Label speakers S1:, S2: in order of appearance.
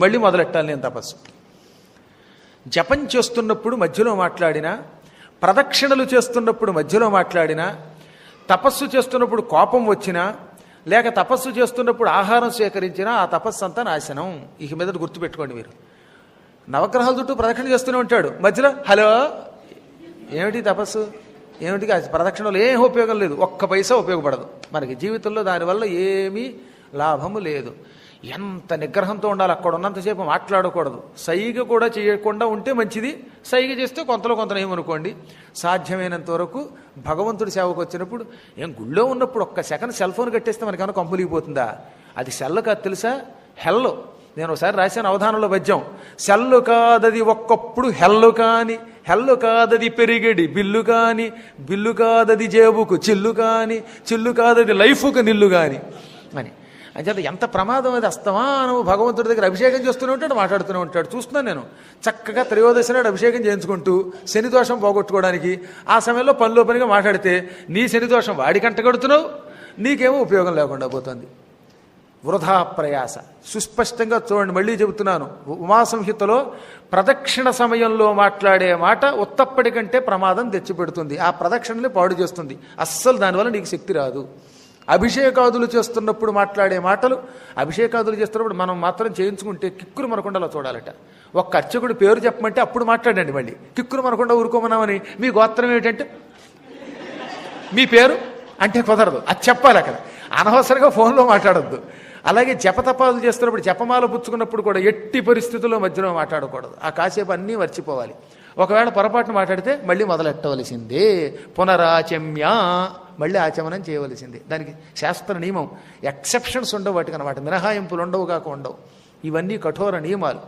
S1: మళ్ళీ మొదలెట్టాలి నేను తపస్సు. జపం చేస్తున్నప్పుడు మధ్యలో మాట్లాడినా, ప్రదక్షిణలు చేస్తున్నప్పుడు మధ్యలో మాట్లాడినా, తపస్సు చేస్తున్నప్పుడు కోపం వచ్చినా, లేక తపస్సు చేస్తున్నప్పుడు ఆహారం స్వీకరించినా ఆ తపస్సు అంతా నాశనం. ఇక మీద గుర్తుపెట్టుకోండి మీరు. నవగ్రహాల చుట్టూ ప్రదక్షిణ చేస్తూనే ఉంటాడు, మధ్యలో హలో ఏమిటి తపస్సు, ఏమిటి ప్రదక్షిణలో ఏం ఉపయోగం లేదు, ఒక్క పైసా ఉపయోగపడదు మనకి జీవితంలో. దానివల్ల ఏమీ లాభము లేదు. ఎంత నిగ్రహంతో ఉండాలి, అక్కడ ఉన్నంతసేపు మాట్లాడకూడదు, సైగ కూడా చేయకుండా ఉంటే మంచిది. సైగ చేస్తే కొంతలో కొంత ఏమనుకోండి. సాధ్యమైనంత వరకు భగవంతుడి సేవకు వచ్చినప్పుడు, ఏం గుళ్ళో ఉన్నప్పుడు ఒక్క సెకండ్ సెల్ ఫోన్ కట్టేస్తే మనకేమైనా కంపులిగిపోతుందా? అది సెల్ కాదు తెలుసా, హెల్లు. నేను ఒకసారి రాశాను అవధానంలో పద్యం, సెల్లు కాదది ఒక్కప్పుడు హెల్లు కాని, హెల్లు కాదది పెరిగడి బిల్లు కాని, బిల్లు కాదది జేబుకు చిల్లు కాని, చిల్లు కాదది లైఫ్కు నిల్లు కాని అని. అంచేత ఎంత ప్రమాదం అది. అస్తమానం భగవంతుడి దగ్గర అభిషేకం చేస్తూనే ఉంటాడు, మాట్లాడుతూనే ఉంటాడు. చూస్తున్నాను నేను చక్కగా త్రయోదశి నాడు అభిషేకం చేయించుకుంటూ శని దోషం పోగొట్టుకోవడానికి. ఆ సమయంలో పనిలో పనిగా మాట్లాడితే నీ శని దోషం వాడికంట కడుతున్నావు, నీకేమో ఉపయోగం లేకుండా పోతుంది. వృధా ప్రయాస. సుస్పష్టంగా చూడండి, మళ్ళీ చెబుతున్నాను. ఉమాసంహితలో ప్రదక్షిణ సమయంలో మాట్లాడే మాట ఉత్తప్పటి కంటే ప్రమాదం తెచ్చిపెడుతుంది, ఆ ప్రదక్షిణని పాడు చేస్తుంది. అస్సలు దానివల్ల నీకు శక్తి రాదు. అభిషేకాదులు చేస్తున్నప్పుడు మాట్లాడే మాటలు, అభిషేకాదులు చేస్తున్నప్పుడు మనం మాత్రం చేయించుకుంటే కిక్కురు మనకుండా చూడాలట. ఒక్క అర్చకుడు పేరు చెప్పమంటే అప్పుడు మాట్లాడండి, మళ్ళీ కిక్కురు మనకుండా ఊరుకోమన్నామని మీ గోత్రం ఏమిటంటే మీ పేరు అంటే కుదరదు, అది చెప్పాలి అక్కడ. అనవసరంగా ఫోన్లో మాట్లాడద్దు. అలాగే జపతపాలు చేస్తున్నప్పుడు, జపమాల పుచ్చుకున్నప్పుడు కూడా ఎట్టి పరిస్థితుల్లో మధ్యలో మాట్లాడకూడదు. ఆ కాసేపు అన్నీ మర్చిపోవాలి. ఒకవేళ పొరపాటును మాట్లాడితే మళ్ళీ మొదలెట్టవలసిందే. పునరాచమ్య, మళ్ళీ ఆచమనం చేయవలసిందే. దానికి శాస్త్ర నియమం. ఎక్సెప్షన్స్ ఉండవు వాటికి అన్నమాట, మినహాయింపులు ఉండవు కాక ఉండవు. ఇవన్నీ కఠోర నియమాలు.